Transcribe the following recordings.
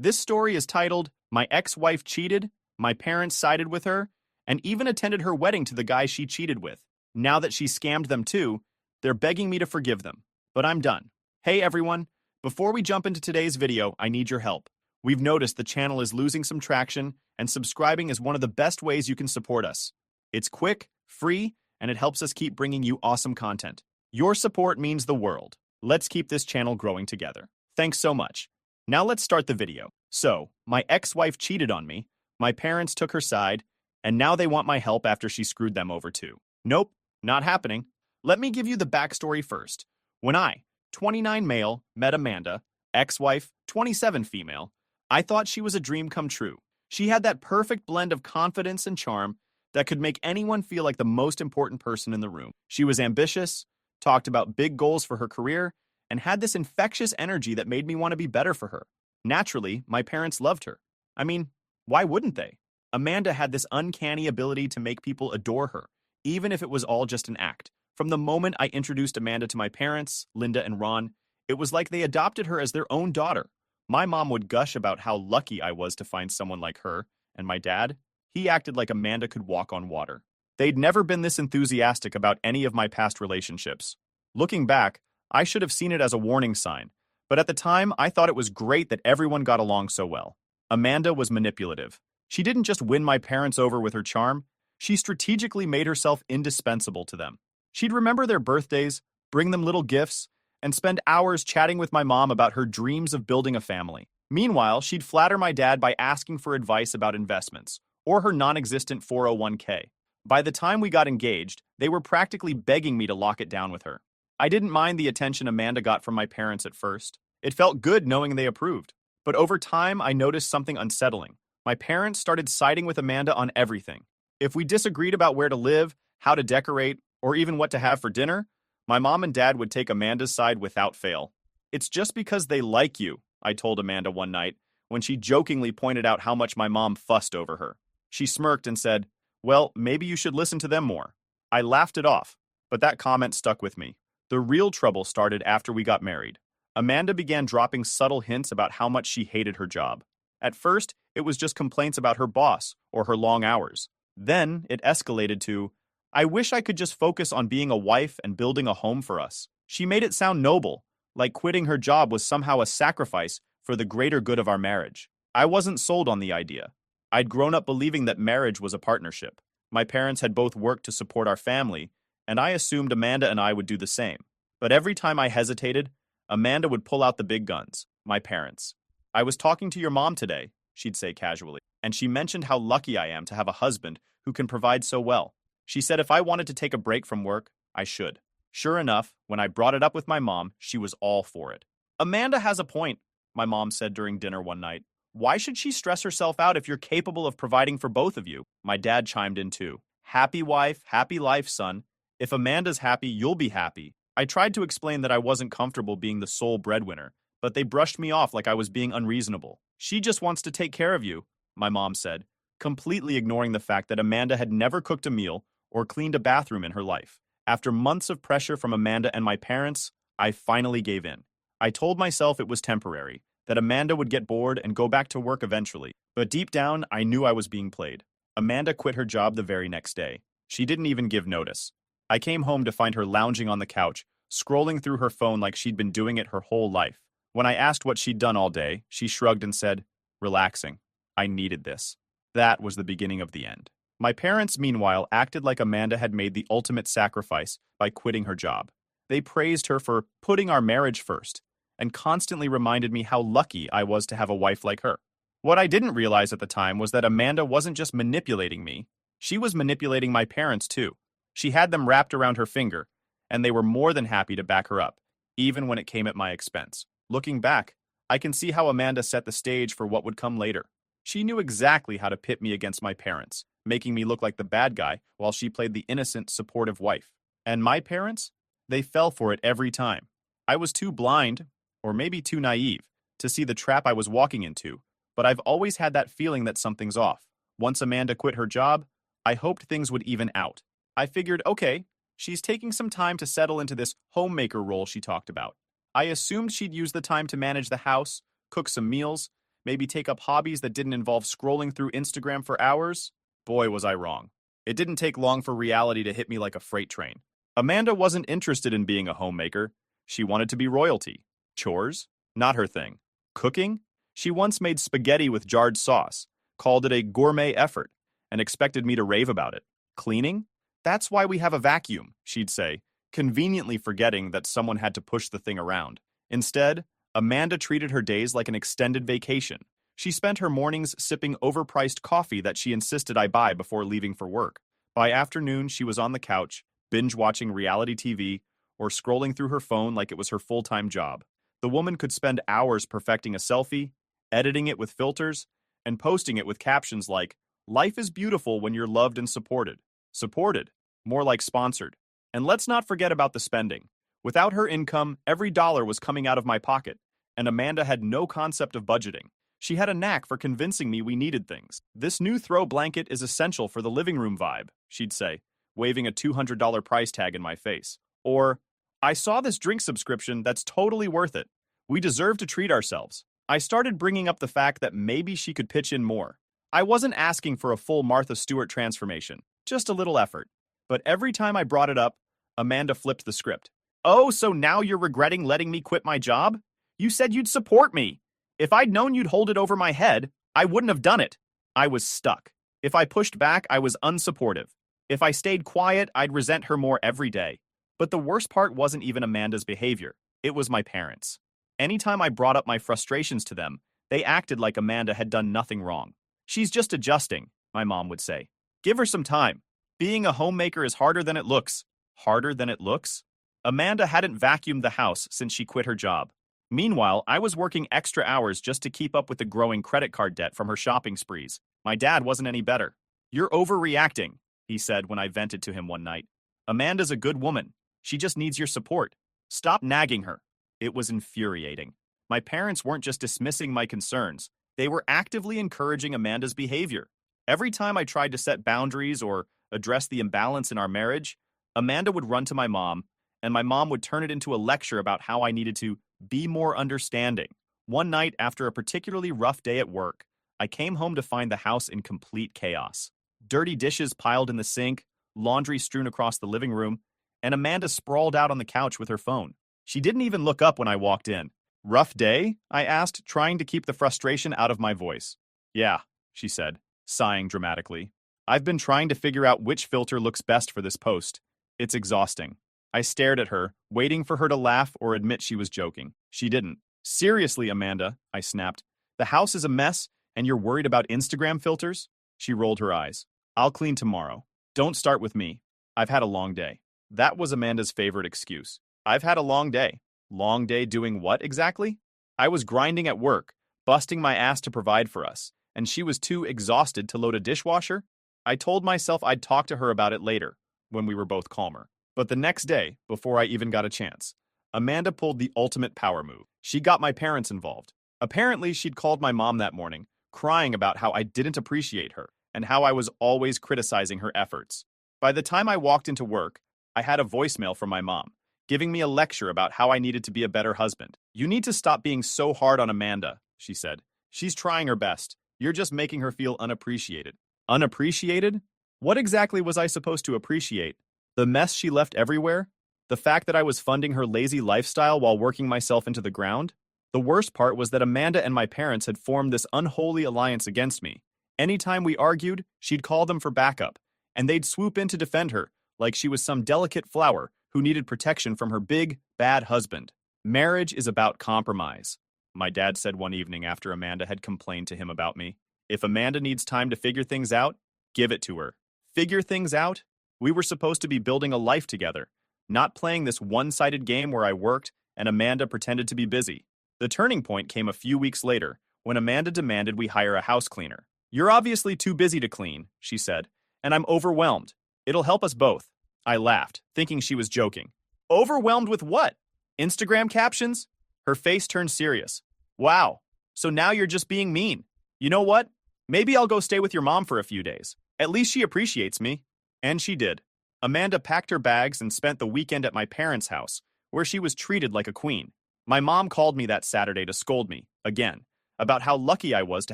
This story is titled, My Ex-Wife Cheated, My Parents Sided with Her, and even attended her wedding to the guy she cheated with. Now that she scammed them too, they're begging me to forgive them. But I'm done. Hey everyone, before we jump into today's video, I need your help. We've noticed the channel is losing some traction, and subscribing is one of the best ways you can support us. It's quick, free, and it helps us keep bringing you awesome content. Your support means the world. Let's keep this channel growing together. Thanks so much. Now let's start the video. So, my ex-wife cheated on me, my parents took her side, and now they want my help after she screwed them over too. Nope, not happening. Let me give you the backstory first. When I, 29 male, met Amanda, ex-wife, 27 female, I thought she was a dream come true. She had that perfect blend of confidence and charm that could make anyone feel like the most important person in the room. She was ambitious, talked about big goals for her career, and had this infectious energy that made me want to be better for her. Naturally, my parents loved her. I mean, why wouldn't they? Amanda had this uncanny ability to make people adore her, even if it was all just an act. From the moment I introduced Amanda to my parents, Linda and Ron, it was like they adopted her as their own daughter. My mom would gush about how lucky I was to find someone like her, and my dad, he acted like Amanda could walk on water. They'd never been this enthusiastic about any of my past relationships. Looking back, I should have seen it as a warning sign, but at the time, I thought it was great that everyone got along so well. Amanda was manipulative. She didn't just win my parents over with her charm, she strategically made herself indispensable to them. She'd remember their birthdays, bring them little gifts, and spend hours chatting with my mom about her dreams of building a family. Meanwhile, she'd flatter my dad by asking for advice about investments, or her non-existent 401k. By the time we got engaged, they were practically begging me to lock it down with her. I didn't mind the attention Amanda got from my parents at first. It felt good knowing they approved. But over time, I noticed something unsettling. My parents started siding with Amanda on everything. If we disagreed about where to live, how to decorate, or even what to have for dinner, my mom and dad would take Amanda's side without fail. It's just because they like you, I told Amanda one night, when she jokingly pointed out how much my mom fussed over her. She smirked and said, "Well, maybe you should listen to them more." I laughed it off, but that comment stuck with me. The real trouble started after we got married. Amanda began dropping subtle hints about how much she hated her job. At first, it was just complaints about her boss or her long hours. Then, it escalated to, "I wish I could just focus on being a wife and building a home for us." She made it sound noble, like quitting her job was somehow a sacrifice for the greater good of our marriage. I wasn't sold on the idea. I'd grown up believing that marriage was a partnership. My parents had both worked to support our family, and I assumed Amanda and I would do the same. But every time I hesitated, Amanda would pull out the big guns, my parents. "I was talking to your mom today," she'd say casually, "and she mentioned how lucky I am to have a husband who can provide so well. She said if I wanted to take a break from work, I should." Sure enough, when I brought it up with my mom, she was all for it. "Amanda has a point," my mom said during dinner one night. "Why should she stress herself out if you're capable of providing for both of you?" My dad chimed in too. "Happy wife, happy life, son. If Amanda's happy, you'll be happy." I tried to explain that I wasn't comfortable being the sole breadwinner, but they brushed me off like I was being unreasonable. "She just wants to take care of you," my mom said, completely ignoring the fact that Amanda had never cooked a meal or cleaned a bathroom in her life. After months of pressure from Amanda and my parents, I finally gave in. I told myself it was temporary, that Amanda would get bored and go back to work eventually. But deep down, I knew I was being played. Amanda quit her job the very next day. She didn't even give notice. I came home to find her lounging on the couch, scrolling through her phone like she'd been doing it her whole life. When I asked what she'd done all day, she shrugged and said, "Relaxing. I needed this." That was the beginning of the end. My parents, meanwhile, acted like Amanda had made the ultimate sacrifice by quitting her job. They praised her for putting our marriage first, and constantly reminded me how lucky I was to have a wife like her. What I didn't realize at the time was that Amanda wasn't just manipulating me, she was manipulating my parents too. She had them wrapped around her finger, and they were more than happy to back her up, even when it came at my expense. Looking back, I can see how Amanda set the stage for what would come later. She knew exactly how to pit me against my parents, making me look like the bad guy while she played the innocent, supportive wife. And my parents? They fell for it every time. I was too blind, or maybe too naive, to see the trap I was walking into, but I've always had that feeling that something's off. Once Amanda quit her job, I hoped things would even out. I figured, okay, she's taking some time to settle into this homemaker role she talked about. I assumed she'd use the time to manage the house, cook some meals, maybe take up hobbies that didn't involve scrolling through Instagram for hours? Boy, was I wrong. It didn't take long for reality to hit me like a freight train. Amanda wasn't interested in being a homemaker. She wanted to be royalty. Chores? Not her thing. Cooking? She once made spaghetti with jarred sauce, called it a gourmet effort, and expected me to rave about it. Cleaning? That's why we have a vacuum, she'd say, conveniently forgetting that someone had to push the thing around. Instead, Amanda treated her days like an extended vacation. She spent her mornings sipping overpriced coffee that she insisted I buy before leaving for work. By afternoon, she was on the couch, binge-watching reality TV, or scrolling through her phone like it was her full-time job. The woman could spend hours perfecting a selfie, editing it with filters, and posting it with captions like, "Life is beautiful when you're loved and supported." Supported, more like sponsored. And let's not forget about the spending. Without her income, every dollar was coming out of my pocket, and Amanda had no concept of budgeting. She had a knack for convincing me we needed things. "This new throw blanket is essential for the living room vibe," she'd say, waving a $200 price tag in my face. Or, "I saw this drink subscription that's totally worth it. We deserve to treat ourselves." I started bringing up the fact that maybe she could pitch in more. I wasn't asking for a full Martha Stewart transformation, just a little effort. But every time I brought it up, Amanda flipped the script. "Oh, so now you're regretting letting me quit my job? You said you'd support me. If I'd known you'd hold it over my head, I wouldn't have done it." I was stuck. If I pushed back, I was unsupportive. If I stayed quiet, I'd resent her more every day. But the worst part wasn't even Amanda's behavior. It was my parents. Anytime I brought up my frustrations to them, they acted like Amanda had done nothing wrong. "She's just adjusting," my mom would say. "Give her some time. Being a homemaker is harder than it looks." Harder than it looks? Amanda hadn't vacuumed the house since she quit her job. Meanwhile, I was working extra hours just to keep up with the growing credit card debt from her shopping sprees. My dad wasn't any better. "You're overreacting," he said when I vented to him one night. "Amanda's a good woman. She just needs your support. Stop nagging her." It was infuriating. My parents weren't just dismissing my concerns. They were actively encouraging Amanda's behavior. Every time I tried to set boundaries or address the imbalance in our marriage, Amanda would run to my mom, and my mom would turn it into a lecture about how I needed to be more understanding. One night, after a particularly rough day at work, I came home to find the house in complete chaos. Dirty dishes piled in the sink, laundry strewn across the living room, and Amanda sprawled out on the couch with her phone. She didn't even look up when I walked in. "Rough day?" I asked, trying to keep the frustration out of my voice. "Yeah," she said, sighing dramatically. "I've been trying to figure out which filter looks best for this post. It's exhausting." I stared at her, waiting for her to laugh or admit she was joking. She didn't. "Seriously, Amanda," I snapped. "The house is a mess, and you're worried about Instagram filters?" She rolled her eyes. "I'll clean tomorrow. Don't start with me. I've had a long day." That was Amanda's favorite excuse. I've had a long day. Long day doing what exactly? I was grinding at work, busting my ass to provide for us, and she was too exhausted to load a dishwasher? I told myself I'd talk to her about it later, when we were both calmer. But the next day, before I even got a chance, Amanda pulled the ultimate power move. She got my parents involved. Apparently, she'd called my mom that morning, crying about how I didn't appreciate her and how I was always criticizing her efforts. By the time I walked into work, I had a voicemail from my mom, giving me a lecture about how I needed to be a better husband. "You need to stop being so hard on Amanda," she said. "She's trying her best. You're just making her feel unappreciated." Unappreciated? What exactly was I supposed to appreciate? The mess she left everywhere? The fact that I was funding her lazy lifestyle while working myself into the ground? The worst part was that Amanda and my parents had formed this unholy alliance against me. Anytime we argued, she'd call them for backup, and they'd swoop in to defend her, like she was some delicate flower who needed protection from her big, bad husband. "Marriage is about compromise," my dad said one evening after Amanda had complained to him about me. "If Amanda needs time to figure things out, give it to her." Figure things out? We were supposed to be building a life together, not playing this one-sided game where I worked and Amanda pretended to be busy. The turning point came a few weeks later, when Amanda demanded we hire a house cleaner. "You're obviously too busy to clean," she said, "and I'm overwhelmed. It'll help us both." I laughed, thinking she was joking. "Overwhelmed with what? Instagram captions?" Her face turned serious. "Wow, so now you're just being mean. You know what? Maybe I'll go stay with your mom for a few days. At least she appreciates me." And she did. Amanda packed her bags and spent the weekend at my parents' house, where she was treated like a queen. My mom called me that Saturday to scold me, again, about how lucky I was to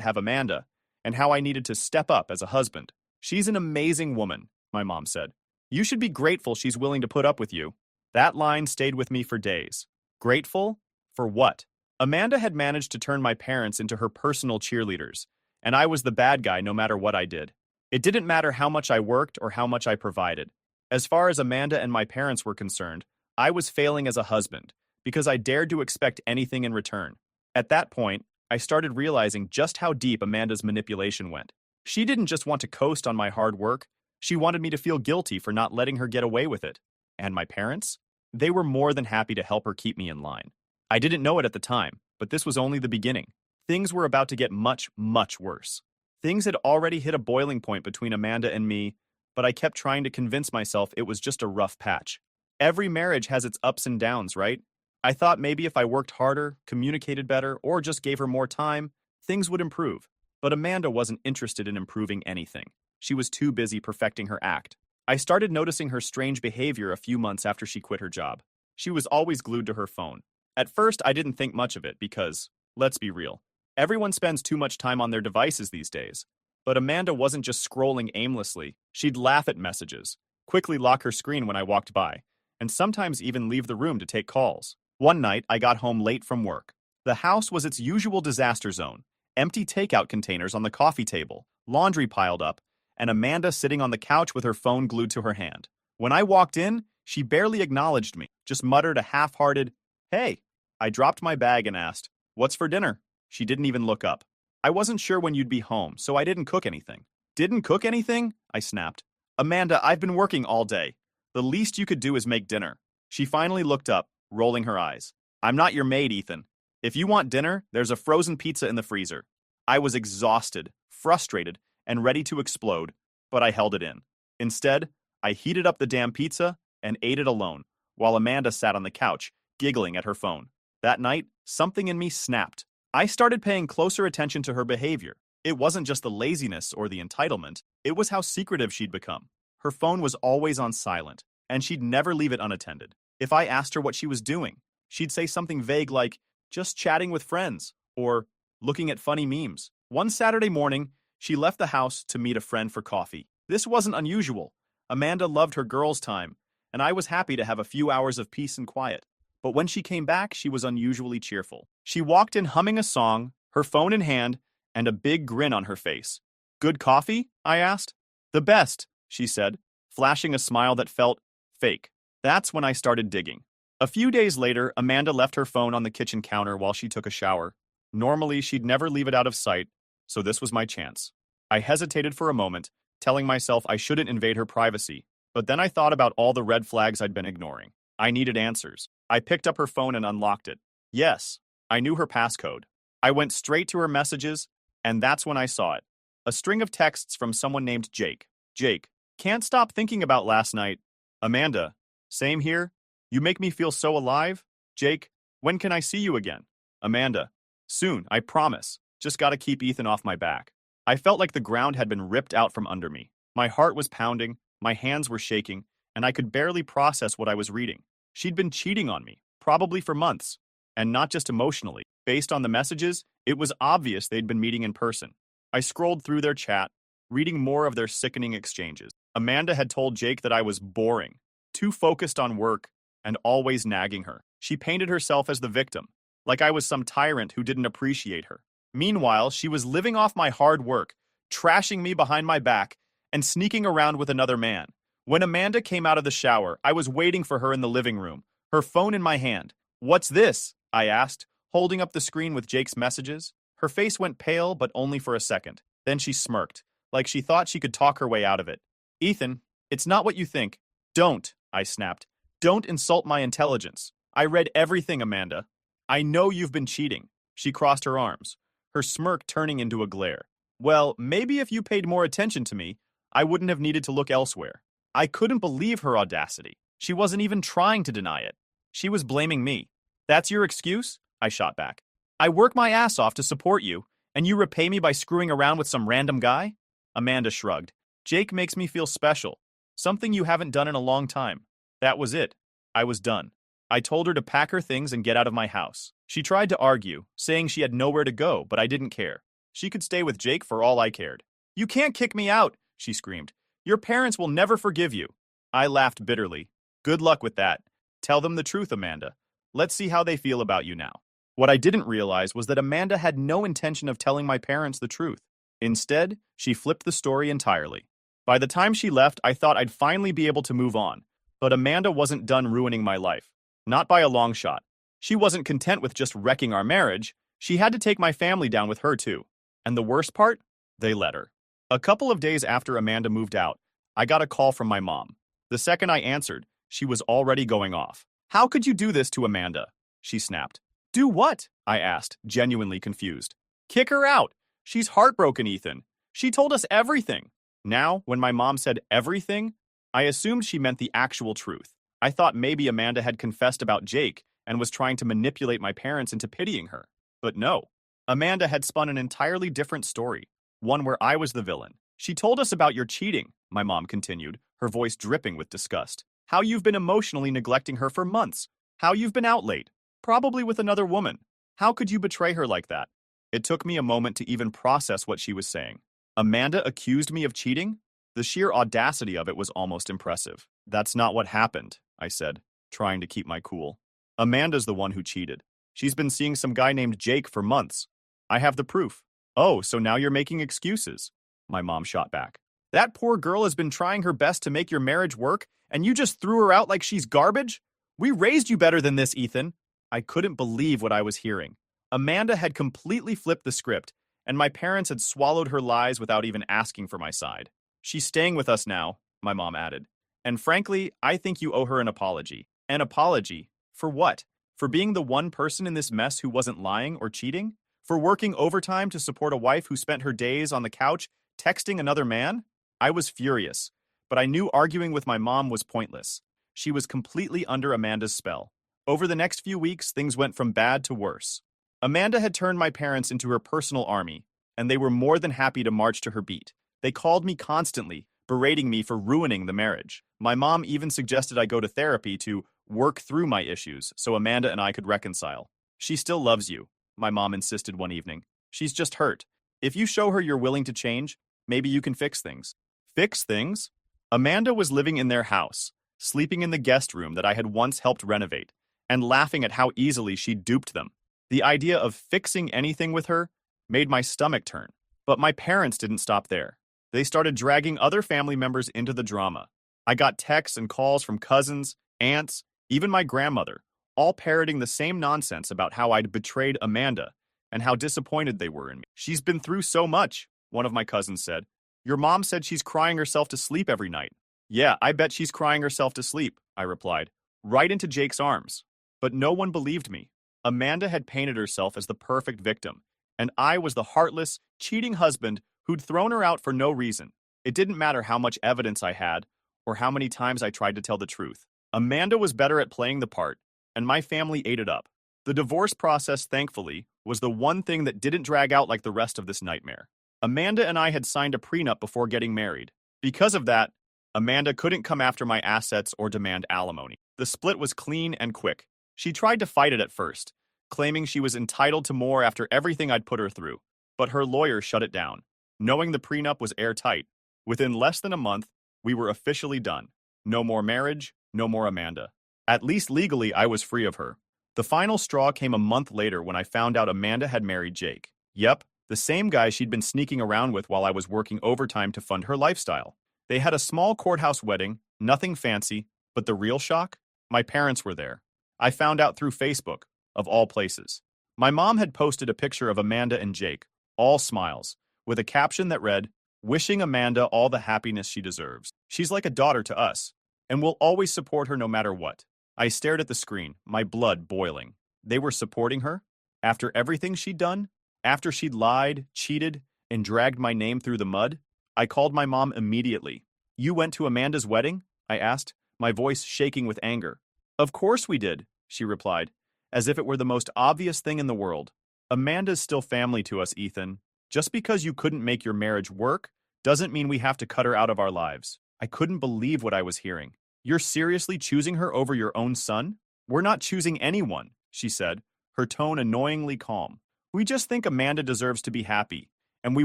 have Amanda, and how I needed to step up as a husband. She's an amazing woman, my mom said. You should be grateful she's willing to put up with you. That line stayed with me for days. Grateful? For what? Amanda had managed to turn my parents into her personal cheerleaders, and I was the bad guy no matter what I did. It didn't matter how much I worked or how much I provided. As far as Amanda and my parents were concerned, I was failing as a husband because I dared to expect anything in return. At that point, I started realizing just how deep Amanda's manipulation went. She didn't just want to coast on my hard work, she wanted me to feel guilty for not letting her get away with it. And my parents? They were more than happy to help her keep me in line. I didn't know it at the time, but this was only the beginning. Things were about to get much, much worse. Things had already hit a boiling point between Amanda and me, but I kept trying to convince myself it was just a rough patch. Every marriage has its ups and downs, right? I thought maybe if I worked harder, communicated better, or just gave her more time, things would improve. But Amanda wasn't interested in improving anything. She was too busy perfecting her act. I started noticing her strange behavior a few months after she quit her job. She was always glued to her phone. At first, I didn't think much of it because, let's be real, everyone spends too much time on their devices these days. But Amanda wasn't just scrolling aimlessly. She'd laugh at messages, quickly lock her screen when I walked by, and sometimes even leave the room to take calls. One night, I got home late from work. The house was its usual disaster zone. Empty takeout containers on the coffee table, laundry piled up, and Amanda sitting on the couch with her phone glued to her hand. When I walked in, she barely acknowledged me, just muttered a half-hearted, "Hey." I dropped my bag and asked, "What's for dinner?" She didn't even look up. I wasn't sure when you'd be home, so I didn't cook anything. Didn't cook anything? I snapped. Amanda, I've been working all day. The least you could do is make dinner. She finally looked up, rolling her eyes. I'm not your maid, Ethan. If you want dinner, there's a frozen pizza in the freezer. I was exhausted, frustrated, and ready to explode, but I held it in. Instead, I heated up the damn pizza and ate it alone, while Amanda sat on the couch, giggling at her phone. That night, something in me snapped. I started paying closer attention to her behavior. It wasn't just the laziness or the entitlement, it was how secretive she'd become. Her phone was always on silent, and she'd never leave it unattended. If I asked her what she was doing, she'd say something vague like, just chatting with friends, or looking at funny memes. One Saturday morning, she left the house to meet a friend for coffee. This wasn't unusual. Amanda loved her girls' time, and I was happy to have a few hours of peace and quiet. But when she came back, she was unusually cheerful. She walked in humming a song, her phone in hand, and a big grin on her face. Good coffee? I asked. The best, she said, flashing a smile that felt fake. That's when I started digging. A few days later, Amanda left her phone on the kitchen counter while she took a shower. Normally, she'd never leave it out of sight, so this was my chance. I hesitated for a moment, telling myself I shouldn't invade her privacy, but then I thought about all the red flags I'd been ignoring. I needed answers. I picked up her phone and unlocked it. Yes, I knew her passcode. I went straight to her messages, and that's when I saw it. A string of texts from someone named Jake. Jake, can't stop thinking about last night. Amanda, same here. You make me feel so alive. Jake, when can I see you again? Amanda, soon, I promise. Just gotta keep Ethan off my back. I felt like the ground had been ripped out from under me. My heart was pounding, my hands were shaking, and I could barely process what I was reading. She'd been cheating on me, probably for months, and not just emotionally. Based on the messages, it was obvious they'd been meeting in person. I scrolled through their chat, reading more of their sickening exchanges. Amanda had told Jake that I was boring, too focused on work, and always nagging her. She painted herself as the victim, like I was some tyrant who didn't appreciate her. Meanwhile, she was living off my hard work, trashing me behind my back, and sneaking around with another man. When Amanda came out of the shower, I was waiting for her in the living room, her phone in my hand. What's this? I asked, holding up the screen with Jake's messages. Her face went pale, but only for a second. Then she smirked, like she thought she could talk her way out of it. Ethan, it's not what you think. Don't, I snapped. Don't insult my intelligence. I read everything, Amanda. I know you've been cheating. She crossed her arms, her smirk turning into a glare. Well, maybe if you paid more attention to me, I wouldn't have needed to look elsewhere. I couldn't believe her audacity. She wasn't even trying to deny it. She was blaming me. That's your excuse? I shot back. I work my ass off to support you, and you repay me by screwing around with some random guy? Amanda shrugged. Jake makes me feel special. Something you haven't done in a long time. That was it. I was done. I told her to pack her things and get out of my house. She tried to argue, saying she had nowhere to go, but I didn't care. She could stay with Jake for all I cared. You can't kick me out, she screamed. Your parents will never forgive you. I laughed bitterly. Good luck with that. Tell them the truth, Amanda. Let's see how they feel about you now. What I didn't realize was that Amanda had no intention of telling my parents the truth. Instead, she flipped the story entirely. By the time she left, I thought I'd finally be able to move on. But Amanda wasn't done ruining my life. Not by a long shot. She wasn't content with just wrecking our marriage. She had to take my family down with her, too. And the worst part? They let her. A couple of days after Amanda moved out, I got a call from my mom. The second I answered, she was already going off. How could you do this to Amanda? She snapped. Do what? I asked, genuinely confused. Kick her out. She's heartbroken, Ethan. She told us everything. Now, when my mom said everything, I assumed she meant the actual truth. I thought maybe Amanda had confessed about Jake and was trying to manipulate my parents into pitying her. But no. Amanda had spun an entirely different story, one where I was the villain. She told us about your cheating, my mom continued, her voice dripping with disgust. How you've been emotionally neglecting her for months. How you've been out late, probably with another woman. How could you betray her like that? It took me a moment to even process what she was saying. Amanda accused me of cheating? The sheer audacity of it was almost impressive. That's not what happened, I said, trying to keep my cool. Amanda's the one who cheated. She's been seeing some guy named Jake for months. I have the proof. Oh, so now you're making excuses, my mom shot back. That poor girl has been trying her best to make your marriage work, and you just threw her out like she's garbage? We raised you better than this, Ethan. I couldn't believe what I was hearing. Amanda had completely flipped the script, and my parents had swallowed her lies without even asking for my side. She's staying with us now, my mom added. And frankly, I think you owe her an apology. An apology? For what? For being the one person in this mess who wasn't lying or cheating? For working overtime to support a wife who spent her days on the couch texting another man? I was furious, but I knew arguing with my mom was pointless. She was completely under Amanda's spell. Over the next few weeks, things went from bad to worse. Amanda had turned my parents into her personal army, and they were more than happy to march to her beat. They called me constantly, berating me for ruining the marriage. My mom even suggested I go to therapy to work through my issues so Amanda and I could reconcile. She still loves you, my mom insisted one evening. She's just hurt. If you show her you're willing to change, maybe you can fix things. Fix things? Amanda was living in their house, sleeping in the guest room that I had once helped renovate, and laughing at how easily she duped them. The idea of fixing anything with her made my stomach turn. But my parents didn't stop there. They started dragging other family members into the drama. I got texts and calls from cousins, aunts, even my grandmother, all parroting the same nonsense about how I'd betrayed Amanda and how disappointed they were in me. She's been through so much, one of my cousins said. Your mom said she's crying herself to sleep every night. Yeah, I bet she's crying herself to sleep, I replied, right into Jake's arms. But no one believed me. Amanda had painted herself as the perfect victim, and I was the heartless, cheating husband who'd thrown her out for no reason. It didn't matter how much evidence I had or how many times I tried to tell the truth. Amanda was better at playing the part, and my family ate it up. The divorce process, thankfully, was the one thing that didn't drag out like the rest of this nightmare. Amanda and I had signed a prenup before getting married. Because of that, Amanda couldn't come after my assets or demand alimony. The split was clean and quick. She tried to fight it at first, claiming she was entitled to more after everything I'd put her through. But her lawyer shut it down, knowing the prenup was airtight. Within less than a month, we were officially done. No more marriage, no more Amanda. At least legally, I was free of her. The final straw came a month later when I found out Amanda had married Jake. Yep, the same guy she'd been sneaking around with while I was working overtime to fund her lifestyle. They had a small courthouse wedding, nothing fancy, but the real shock? My parents were there. I found out through Facebook, of all places. My mom had posted a picture of Amanda and Jake, all smiles, with a caption that read, "Wishing Amanda all the happiness she deserves. She's like a daughter to us, and we'll always support her no matter what." I stared at the screen, my blood boiling. They were supporting her? After everything she'd done? After she'd lied, cheated, and dragged my name through the mud? I called my mom immediately. "You went to Amanda's wedding?" I asked, my voice shaking with anger. "Of course we did," she replied, as if it were the most obvious thing in the world. "Amanda's still family to us, Ethan. Just because you couldn't make your marriage work doesn't mean we have to cut her out of our lives." I couldn't believe what I was hearing. "You're seriously choosing her over your own son?" "We're not choosing anyone," she said, her tone annoyingly calm. We just think Amanda deserves to be happy, and we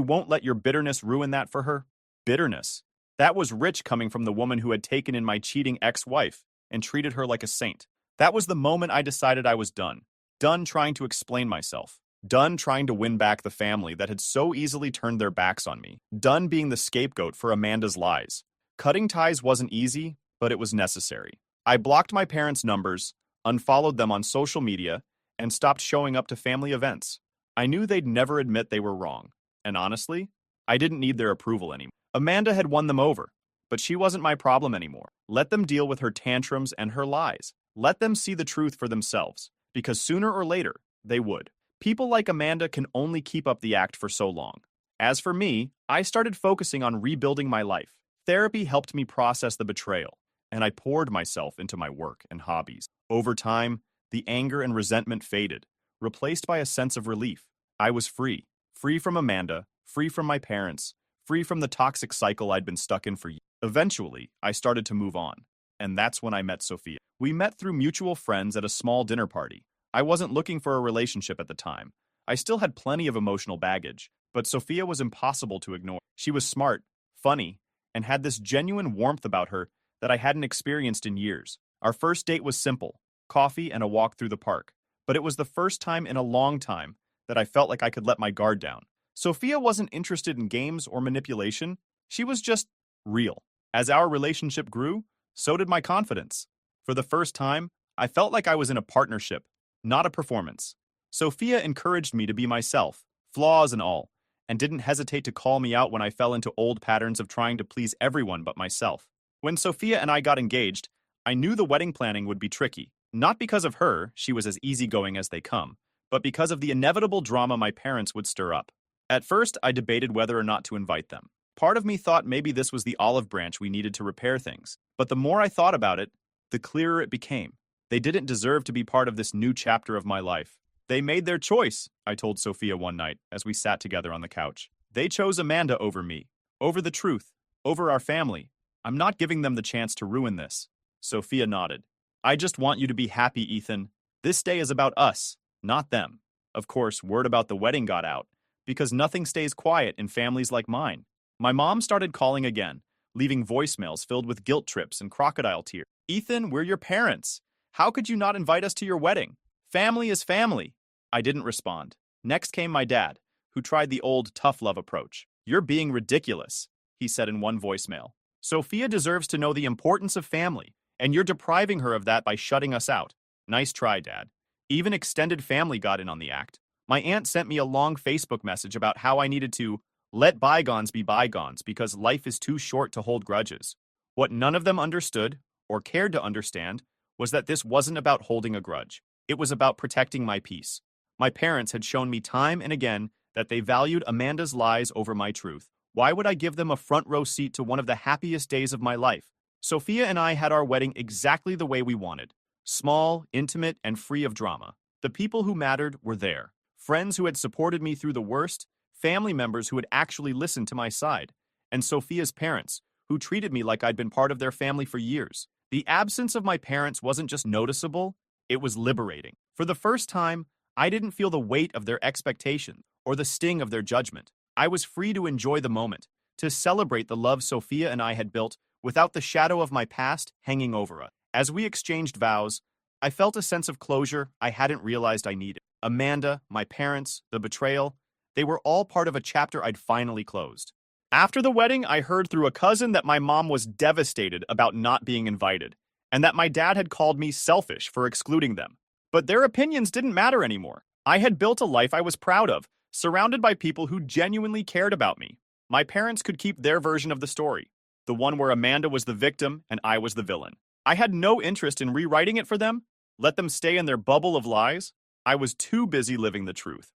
won't let your bitterness ruin that for her. Bitterness. That was rich coming from the woman who had taken in my cheating ex-wife and treated her like a saint. That was the moment I decided I was done. Done trying to explain myself. Done trying to win back the family that had so easily turned their backs on me. Done being the scapegoat for Amanda's lies. Cutting ties wasn't easy, but it was necessary. I blocked my parents' numbers, unfollowed them on social media, and stopped showing up to family events. I knew they'd never admit they were wrong, and honestly, I didn't need their approval anymore. Amanda had won them over, but she wasn't my problem anymore. Let them deal with her tantrums and her lies. Let them see the truth for themselves, because sooner or later, they would. People like Amanda can only keep up the act for so long. As for me, I started focusing on rebuilding my life. Therapy helped me process the betrayal, and I poured myself into my work and hobbies. Over time, the anger and resentment faded, replaced by a sense of relief. I was free. Free from Amanda, free from my parents, free from the toxic cycle I'd been stuck in for years. Eventually, I started to move on, and that's when I met Sophia. We met through mutual friends at a small dinner party. I wasn't looking for a relationship at the time. I still had plenty of emotional baggage, but Sophia was impossible to ignore. She was smart, funny, and had this genuine warmth about her that I hadn't experienced in years. Our first date was simple, coffee and a walk through the park, but it was the first time in a long time that I felt like I could let my guard down. Sophia wasn't interested in games or manipulation. She was just real. As our relationship grew, so did my confidence. For the first time, I felt like I was in a partnership, not a performance. Sophia encouraged me to be myself, flaws and all, and didn't hesitate to call me out when I fell into old patterns of trying to please everyone but myself. When Sophia and I got engaged, I knew the wedding planning would be tricky. Not because of her, she was as easygoing as they come, but because of the inevitable drama my parents would stir up. At first, I debated whether or not to invite them. Part of me thought maybe this was the olive branch we needed to repair things. But the more I thought about it, the clearer it became. They didn't deserve to be part of this new chapter of my life. They made their choice, I told Sophia one night as we sat together on the couch. They chose Amanda over me, over the truth, over our family. I'm not giving them the chance to ruin this. Sophia nodded. I just want you to be happy, Ethan. This day is about us, not them. Of course, word about the wedding got out, because nothing stays quiet in families like mine. My mom started calling again, leaving voicemails filled with guilt trips and crocodile tears. Ethan, we're your parents. How could you not invite us to your wedding? Family is family. I didn't respond. Next came my dad, who tried the old tough love approach. You're being ridiculous, he said in one voicemail. Sophia deserves to know the importance of family, and you're depriving her of that by shutting us out. Nice try, Dad. Even extended family got in on the act. My aunt sent me a long Facebook message about how I needed to let bygones be bygones because life is too short to hold grudges. What none of them understood, or cared to understand, was that this wasn't about holding a grudge. It was about protecting my peace. My parents had shown me time and again that they valued Amanda's lies over my truth. Why would I give them a front row seat to one of the happiest days of my life? Sophia and I had our wedding exactly the way we wanted. Small, intimate, and free of drama. The people who mattered were there. Friends who had supported me through the worst, family members who had actually listened to my side, and Sophia's parents, who treated me like I'd been part of their family for years. The absence of my parents wasn't just noticeable, it was liberating. For the first time, I didn't feel the weight of their expectations or the sting of their judgment. I was free to enjoy the moment, to celebrate the love Sophia and I had built without the shadow of my past hanging over us. As we exchanged vows, I felt a sense of closure I hadn't realized I needed. Amanda, my parents, the betrayal, they were all part of a chapter I'd finally closed. After the wedding, I heard through a cousin that my mom was devastated about not being invited, and that my dad had called me selfish for excluding them. But their opinions didn't matter anymore. I had built a life I was proud of, surrounded by people who genuinely cared about me. My parents could keep their version of the story, the one where Amanda was the victim and I was the villain. I had no interest in rewriting it for them, let them stay in their bubble of lies. I was too busy living the truth.